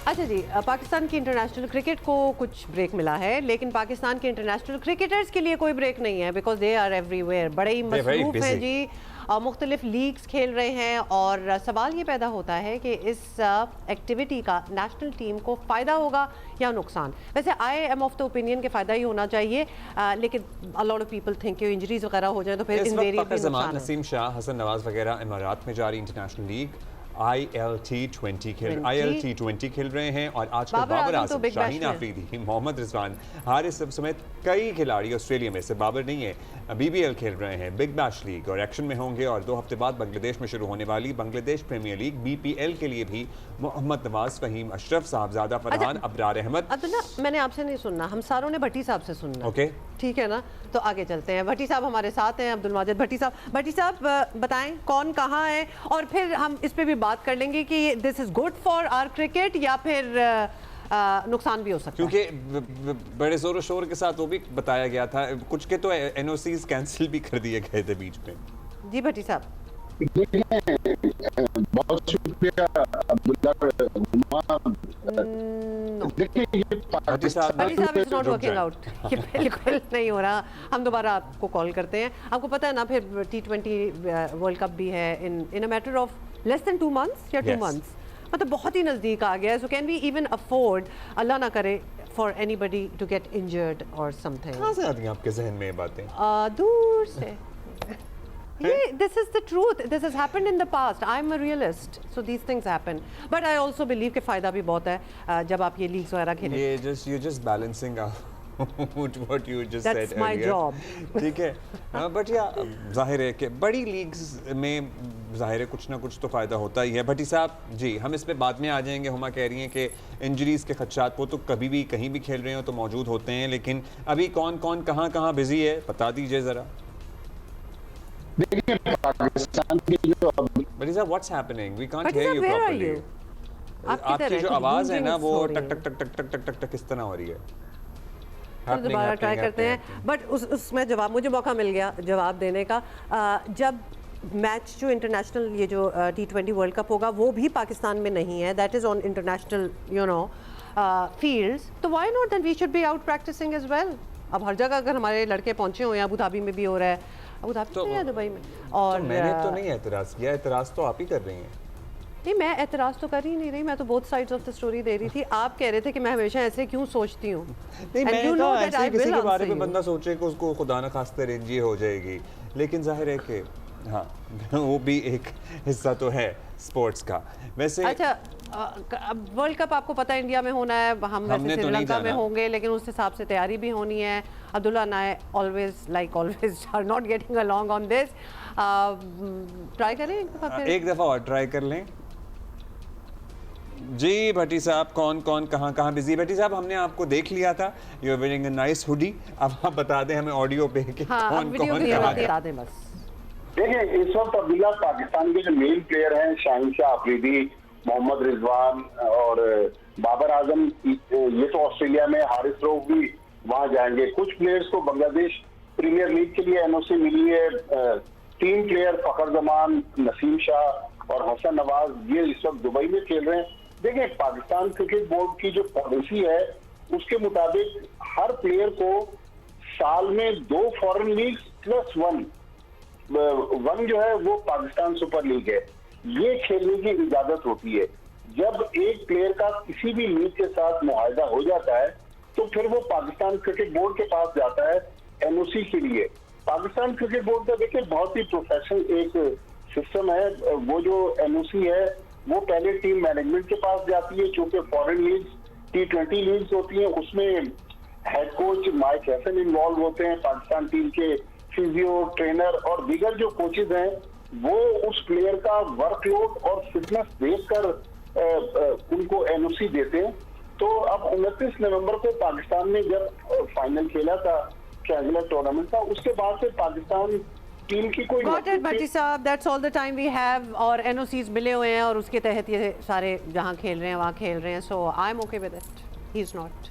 अच्छा जी, पाकिस्तान की international cricket को कुछ ब्रेक मिला है, लेकिन पाकिस्तान के इंटरनेशनल क्रिकेटर्स के लिए कोई ब्रेक नहीं है, बिकॉज दे आर एवरीवेयर, बड़े ही मसरूफ हैं जी, मुख्तलिफ लीग्स खेल रहे हैं। और सवाल ये पैदा होता है कि इस एक्टिविटी का नेशनल टीम को फ़ायदा होगा या नुकसान। वैसे I am of the opinion के फ़ायदा ही होना चाहिए, लेकिन a lot of people think कि इंजरीज वगैरह हो जाए तो फिर इनवेरिएबली नुकसान है। नसीम शाह, हसन नवाज वगैरह इमारात में जारी इंटरनेशनल लीग ILT20 खेल रहे हैं। और आजकल बाबर आजम, शाहीन आफरीदी, मोहम्मद रिजवान, हारिस समेत कई खिलाड़ी ऑस्ट्रेलिया में से, बाबर नहीं है, BBL खेल रहे हैं, बिग बैश लीग, और एक्शन में होंगे। और 2 हफ्ते बाद बांग्लादेश में शुरू होने वाली बांग्लादेश प्रीमियर लीग BPL के लिए भी मोहम्मद नवाज, फहीम अशरफ, साहबजादा फरहान, अबरार अहमद। अब्दुल्ला, मैंने आपसे नहीं सुनना, हम सारों ने भट्टी साहब से सुनना। ओके, ठीक है ना, तो आगे चलते हैं। भट्टी साहब हमारे साथ हैं, अब्दुल माजिद भट्टी साहब। भट्टी साहब बताएं कौन कहाँ है, और फिर हम इस पे भी बात कर लेंगे कि this is good for our cricket या फिर नुकसान भी हो सकता है। क्योंकि बड़े जोर शोर के साथ वो भी बताया गया था, कुछ के तो NOCs कैंसिल भी कर दिए गए थे बीच में। जी भट्टी साहब, बहुत शुक्रिया अब्दुल्ला। भट्टी साहब इज नॉट वर्किंग आउट, ये बिल्कुल नहीं हो रहा। हम दोबारा आपको कॉल करते हैं। आपको पता है ना, फिर T20 वर्ल्ड कप भी है in a matter of less than 2 months या 2 months, मतलब बहुत ही नज़दीक आ गया है। So can we even afford, अल्लाह ना करे, for anybody to get injured और समथिंग। कहाँ से आती हैं आपके जहन में ये बातें? दूर से। This is the truth. This has happened in the past. I'm a realist, so these things happen. But I also believe कि फ़ायदा भी बहुत है जब आप ये लीग्स वगैरह खेलें। You're just balancing out what you just said earlier. That's my job. ठीक है, बट या जाहिर है कि बड़ी लीग्स में जाहिर है कुछ ना कुछ तो फ़ायदा होता ही है। भट्टी साहब जी, हम इस पे बाद में आ जाएंगे। हुमा कह रही हैं कि इंजरीज़ के खदशात वो तो कभी भी कहीं भी खेल रहे हो तो मौजूद होते हैं, लेकिन अभी कौन कौन कहाँ कहाँ बिजी है, बता दीजिए ज़रा। देखिए पाकिस्तान की जो Bhatti sahab, what's happening? We can't hear you properly. आपकी जो आवाज़ है ना वो टक टक टक टक टक टक टक टक किस तरह हो रही है? दोबारा ट्राई करते हैं, बट उसमें जवाब, मुझे मौका मिल गया जवाब देने का। जब मैच जो इंटरनेशनल ये जो T20 वर्ल्ड कप होगा वो भी पाकिस्तान में नहीं है, that is on international fields, तो why not then we should be out practicing as well. अब हर जगह अगर हमारे लड़के पहुंचे हुए हैं, अबू धाबी में भी हो रहा है, अबू धाबी तो, में या दुबई में, और तो मैंने तो नहीं एतराज़ किया, एतराज़ तो आप ही कर रही हैं। नहीं, मैं एतराज़ तो कर ही नहीं रही, मैं तो both sides of the story they रही थी। आप कह रहे थे कि मैं हमेशा ऐसे क्यों सोचती हूँ। नहीं, मैं तो ऐसे किसी के बारे में बंदा सोचे कि उसको खुदा न खास्ते रेंजी हो जाएगी, लेकिन जाहिर है कि हाँ वो भी एक हिस्सा तो है स्पोर्ट्स का। वैसे अच्छा, वर्ल्ड कप आपको पता है इंडिया में होना है, हम वैसे श्रीलंका में होंगे, लेकिन उस हिसाब से तैयारी भी होनी है। Abdullah and I always are not getting along on this. Try करें एक दफ़ा और ट्राई कर लें। जी भट्टी साहब, कौन कौन कहाँ कहाँ बिजी? भट्टी साहब, हमने आपको देख लिया था, you are wearing a nice hoodie. अब आप बता दें हमें ऑडियो पे कि कौन कौन कहाँ है। बस देखिए, इस वक्त अब्दुल्ला पाकिस्तान के जो मेन प्लेयर हैं, शाहीन शाह आफरीदी, मोहम्मद रिजवान और बाबर आजम, ये तो ऑस्ट्रेलिया में, हारिस रऊफ भी वहां जाएंगे। कुछ प्लेयर्स को बांग्लादेश प्रीमियर लीग के लिए NOC मिली है। 3 प्लेयर फखर जमान, नसीम शाह और हसन नवाज, ये इस वक्त दुबई में खेल रहे हैं। देखिए, पाकिस्तान क्रिकेट बोर्ड की जो पॉलिसी है उसके मुताबिक हर प्लेयर को साल में 2 फॉरेन लीग प्लस 1 जो है वो पाकिस्तान सुपर लीग है, ये खेलने की इजाजत होती है। जब एक प्लेयर का किसी भी लीग के साथ मुआहदा हो जाता है तो फिर वो पाकिस्तान क्रिकेट बोर्ड के पास जाता है NOC के लिए। पाकिस्तान क्रिकेट बोर्ड का देखिए बहुत ही प्रोफेशनल एक सिस्टम है। वो जो NOC है वो पहले टीम मैनेजमेंट के पास जाती है, चूंकि फॉरेन लीग्स T20 लीग्स होती हैं, उसमें head coach mic Hesson involve होते हैं। पाकिस्तान टीम के फिजियो, ट्रेनर और दीगर जो कोचेज हैं वो उस प्लेयर का वर्कलोड और फिटनेस देखकर उनको NOC देते हैं। तो अब 29 नवंबर को पाकिस्तान ने जब फाइनल खेला था ट्रायंगुलर टूर्नामेंट का, उसके बाद से पाकिस्तान टीम की कोई भट्टी साहब, that's all the time we have, और NOCs मिले हुए हैं और उसके तहत ये सारे जहाँ खेल रहे हैं वहाँ खेल रहे हैं। So I am okay with it, he is not.